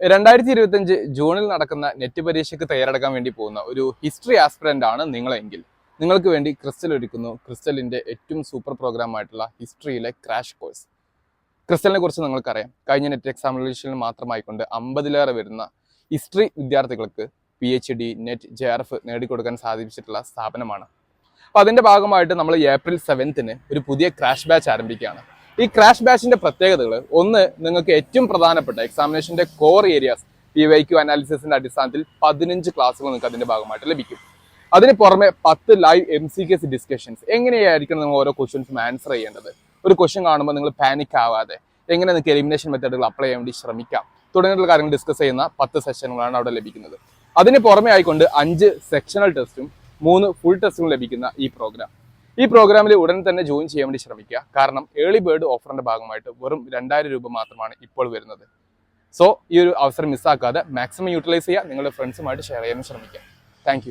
2025 ജൂണിൽ നടക്കുന്ന നെറ്റ് പരീക്ഷയ്ക്ക് തയ്യാറെടുക്കാൻ വേണ്ടി പോകുന്ന ഒരു ഹിസ്റ്ററി ആസ്പിറന്റ് ആണ് നിങ്ങളെങ്കിൽ നിങ്ങൾക്ക് വേണ്ടി ക്രിസ്റ്റൽ ഒരുക്കുന്നു ക്രിസ്റ്റലിന്റെ ഏറ്റവും സൂപ്പർ പ്രോഗ്രാം ആയിട്ടുള്ള ഹിസ്റ്ററിയിലെ ക്രാഷ് കോഴ്സ്. ക്രിസ്റ്റലിനെ കുറിച്ച് നിങ്ങൾക്കറിയാം. കഴിഞ്ഞ നെറ്റ് എക്സാമിനേഷനിൽ മാത്രമായിക്കൊണ്ട് 50-ലേറെ വരുന്ന ഹിസ്റ്ററി വിദ്യാർത്ഥികൾക്ക് PhD, നെറ്റ്, JRF നേടിക്കൊടുക്കാൻ സാധിച്ചിട്ടുള്ള സ്ഥാപനമാണ്. അപ്പോൾ അതിന്റെ ഭാഗമായിട്ട് നമ്മൾ April 7th ഒരു പുതിയ ക്രാഷ് ബാച്ച് ആരംഭിക്കുകയാണ്. ഈ ക്രാഷ് ബാച്ചിന്റെ പ്രത്യേകതകൾ ഒന്ന്, നിങ്ങൾക്ക് ഏറ്റവും പ്രധാനപ്പെട്ട എക്സാമിനേഷന്റെ കോർ ഏരിയാസ് PYQ അനാലിസിസിന്റെ അടിസ്ഥാനത്തിൽ 15 ക്ലാസ്സുകൾ നിങ്ങൾക്ക് അതിന്റെ ഭാഗമായിട്ട് ലഭിക്കും. അതിന് പുറമെ 10 ലൈവ് MCQs ഡിസ്കഷൻസ്. എങ്ങനെയായിരിക്കണം നിങ്ങൾ ഓരോ ക്വസ്റ്റ്യൻസും ആൻസർ ചെയ്യേണ്ടത്, ഒരു ക്വസ്റ്റ്യൻ കാണുമ്പോൾ നിങ്ങൾ പാനിക് ആവാതെ എങ്ങനെ നിങ്ങൾക്ക് എലിമിനേഷൻ മെത്തേഡുകൾ അപ്ലൈ ചെയ്യാൻ വേണ്ടി ശ്രമിക്കാം തുടങ്ങിയിട്ടുള്ള കാര്യങ്ങൾ ഡിസ്കസ് ചെയ്യുന്ന 10 സെഷനുകളാണ് അവിടെ ലഭിക്കുന്നത്. അതിന് പുറമെ ആയിക്കൊണ്ട് 5 സെക്ഷണൽ ടെസ്റ്റും 3 ഫുൾ ടെസ്റ്റും ലഭിക്കുന്ന ഈ പ്രോഗ്രാമിൽ ഉടൻ തന്നെ ജോയിൻ ചെയ്യാൻ വേണ്ടി ശ്രമിക്കുക. കാരണം ഏർലി ബേർഡ് ഓഫറിന്റെ ഭാഗമായിട്ട് വെറും 2000 രൂപ മാത്രമാണ് ഇപ്പോൾ വരുന്നത്. സോ ഈ ഒരു അവസരം മിസ്സാക്കാതെ മാക്സിമം യൂട്ടിലൈസ് ചെയ്യുക, നിങ്ങളുടെ ഫ്രണ്ട്സുമായിട്ട് ഷെയർ ചെയ്യാനും ശ്രമിക്കുക. താങ്ക്